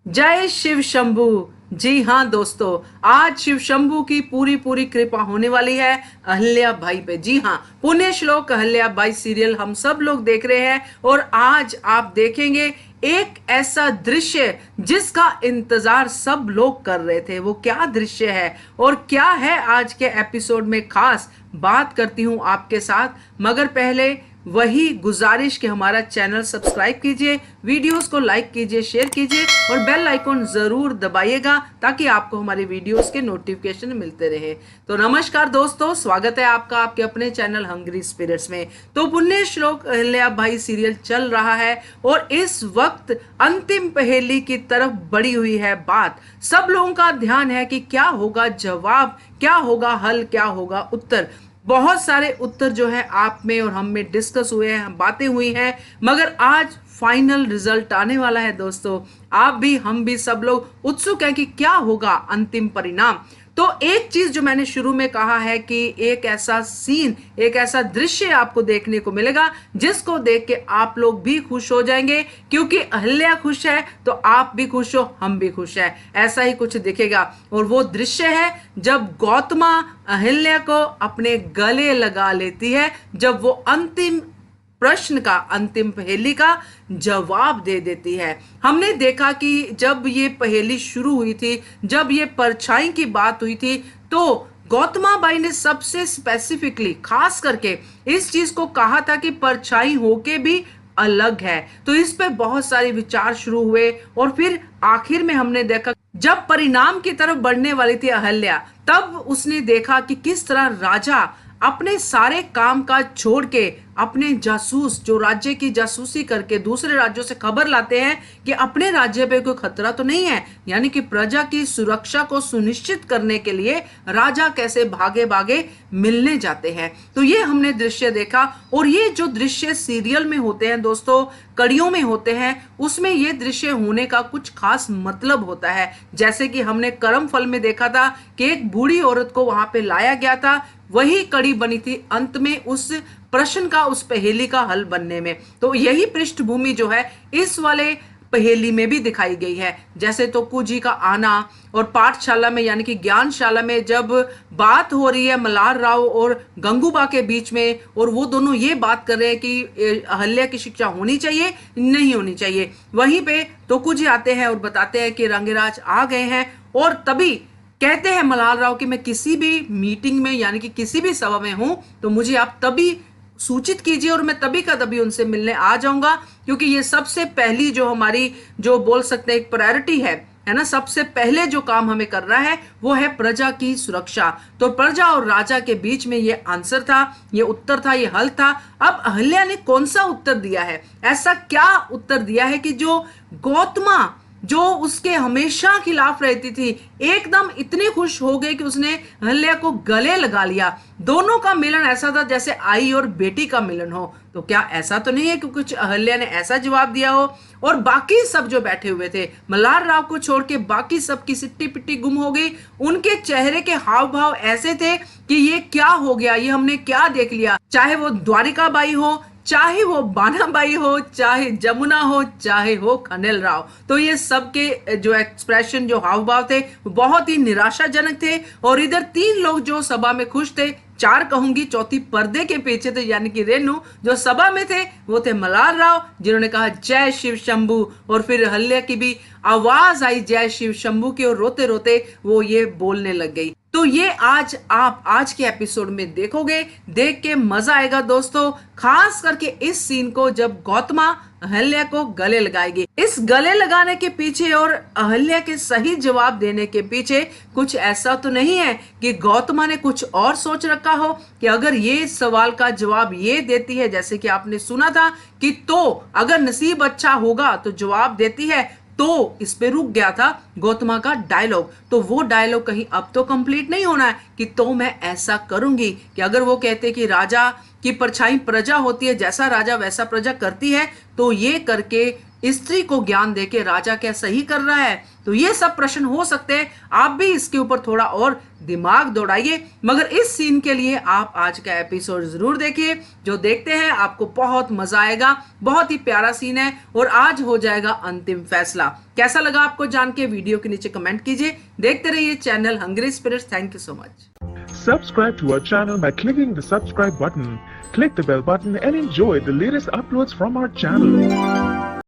जय शिव शंभू। जी हाँ दोस्तों, आज शिव शंभू की पूरी पूरी कृपा होने वाली है अहल्या भाई पे। जी हाँ, पुण्य श्लोक अहल्या भाई सीरियल हम सब लोग देख रहे हैं और आज आप देखेंगे एक ऐसा दृश्य जिसका इंतजार सब लोग कर रहे थे। वो क्या दृश्य है और क्या है आज के एपिसोड में खास बात करती हूँ आपके साथ। मगर पहले वही गुजारिश कि हमारा चैनल सब्सक्राइब कीजिए, वीडियोस को लाइक कीजिए, शेयर कीजिए और बेल आइकॉन जरूर दबाइएगा ताकि आपको हमारे वीडियोस के नोटिफिकेशन मिलते रहे। तो नमस्कार दोस्तों, स्वागत है आपका आपके अपने चैनल हंग्री स्पिरिट्स में। तो पुण्य श्लोक अहल्या भाई सीरियल चल रहा है और इस वक्त अंतिम पहेली की तरफ बढ़ी हुई है बात। सब लोगों का ध्यान है कि क्या होगा जवाब, क्या होगा हल, क्या होगा उत्तर। बहुत सारे उत्तर जो है आप में और हम में डिस्कस हुए हैं, बातें हुई हैं, मगर आज फाइनल रिजल्ट आने वाला है दोस्तों। आप भी हम भी सब लोग उत्सुक हैं कि क्या होगा अंतिम परिणाम। तो एक चीज जो मैंने शुरू में कहा है कि एक ऐसा सीन, एक ऐसा दृश्य आपको देखने को मिलेगा जिसको देख के आप लोग भी खुश हो जाएंगे, क्योंकि अहल्या खुश है तो आप भी खुश हो, हम भी खुश है, ऐसा ही कुछ दिखेगा। और वो दृश्य है जब गौतमा अहल्या को अपने गले लगा लेती है, जब वो अंतिम प्रश्न का, अंतिम पहेली का जवाब दे देती है। हमने देखा कि जब ये पहेली शुरू हुई थी, जब ये परछाई की बात हुई थी, तो गौतमा बाई ने सबसे स्पेसिफिकली खास करके इस चीज को कहा था कि परछाई होके भी अलग है। तो इस पे बहुत सारे विचार शुरू हुए और फिर आखिर में हमने देखा जब परिणाम की तरफ बढ़ने वाली थी अहल्या, तब उसने देखा कि किस तरह राजा अपने सारे काम काज छोड़ के अपने जासूस जो राज्य की जासूसी करके दूसरे राज्यों से खबर लाते हैं कि अपने राज्य पे कोई खतरा तो नहीं है, यानी कि प्रजा की सुरक्षा को सुनिश्चित करने के लिए राजा कैसे भागे भागे मिलने जाते हैं। तो ये हमने दृश्य देखा और ये जो दृश्य सीरियल में होते हैं दोस्तों, कड़ियों में होते हैं, उसमें ये दृश्य होने का कुछ खास मतलब होता है। जैसे कि हमने कर्म फल में देखा था कि एक बूढ़ी औरत को वहां पे लाया गया था, वही कड़ी बनी थी अंत में उस प्रश्न का, उस पहेली का हल बनने में। तो यही पृष्ठभूमि जो है इस वाले पहेली में भी दिखाई गई है। जैसे तोकू जी का आना और पाठशाला में यानी कि ज्ञानशाला में जब बात हो रही है मल्हार राव और गंगूबा के बीच में, और वो दोनों ये बात कर रहे हैं कि अहल्या की शिक्षा होनी चाहिए, नहीं होनी चाहिए, वहीं पे तोकू जी आते हैं और बताते हैं कि रंगराज आ गए हैं। और तभी कहते हैं मल्हार राव कि मैं किसी भी मीटिंग में यानी कि किसी भी सभा में हूं तो मुझे आप तभी सूचित कीजिए और मैं तभी का तभी उनसे मिलने आ जाऊंगा, क्योंकि ये सबसे पहली जो हमारी जो बोल सकते हैं एक प्रायोरिटी है ना, सबसे पहले जो काम हमें करना है वो है प्रजा की सुरक्षा। तो प्रजा और राजा के बीच में ये आंसर था, ये उत्तर था, ये हल था। अब अहल्या ने कौन सा उत्तर दिया है, ऐसा क्या उत्तर दिया है कि जो गौतमा जो उसके हमेशा खिलाफ रहती थी एकदम इतनी खुश हो गई कि उसने अहल्या को गले लगा लिया। दोनों का मिलन ऐसा था जैसे आई और बेटी का मिलन हो। तो क्या ऐसा तो नहीं है कि कुछ अहल्या ने ऐसा जवाब दिया हो और बाकी सब जो बैठे हुए थे मल्हार राव को छोड़ के बाकी सब की सिट्टी पिट्टी गुम हो गई। उनके चेहरे के हाव भाव ऐसे थे कि ये क्या हो गया, ये हमने क्या देख लिया। चाहे वो द्वारिका बाई हो, चाहे वो बानाबाई हो, चाहे जमुना हो, चाहे हो खनेल राव, तो ये सबके जो एक्सप्रेशन, जो हाव भाव थे बहुत ही निराशाजनक थे। और इधर तीन लोग जो सभा में खुश थे, चार कहूंगी, चौथी पर्दे के पीछे थे यानी कि रेनू, जो सभा में थे वो थे मल्हार राव जिन्होंने कहा जय शिव शंभू, और फिर अहल्या की भी आवाज आई जय शिव शंभू की और रोते रोते वो ये बोलने लग गई। तो ये आज आप आज के एपिसोड में देखोगे, देख के मजा आएगा दोस्तों, खास करके इस सीन को जब गौतमा अहल्या को गले लगाएगी। इस गले लगाने के पीछे और अहल्या के सही जवाब देने के पीछे कुछ ऐसा तो नहीं है कि गौतमा ने कुछ और सोच रखा हो कि अगर ये सवाल का जवाब ये देती है, जैसे कि आपने सुना था कि तो अगर नसीब अच्छा होगा तो जवाब देती है, तो इस पे रुक गया था गौतमा का डायलॉग। तो वो डायलॉग कहीं अब तो कंप्लीट नहीं होना है कि तो मैं ऐसा करूंगी, कि अगर वो कहते कि राजा की परछाई प्रजा होती है, जैसा राजा वैसा प्रजा करती है, तो ये करके स्त्री को ज्ञान देके राजा क्या सही कर रहा है? तो ये सब प्रश्न हो सकते हैं, आप भी इसके ऊपर थोड़ा और दिमाग दौड़ाइए। मगर इस सीन के लिए आप आज का एपिसोड जरूर देखिए, जो देखते हैं आपको बहुत मजा आएगा। बहुत ही प्यारा सीन है और आज हो जाएगा अंतिम फैसला। कैसा लगा आपको जान के? वीडियो के नीचे कमेंट कीजिए। देखते रहिए channel hungry spirits. Thank you so much. Subscribe to our channel by clicking the subscribe button. Click the bell button and enjoy the latest uploads from our channel.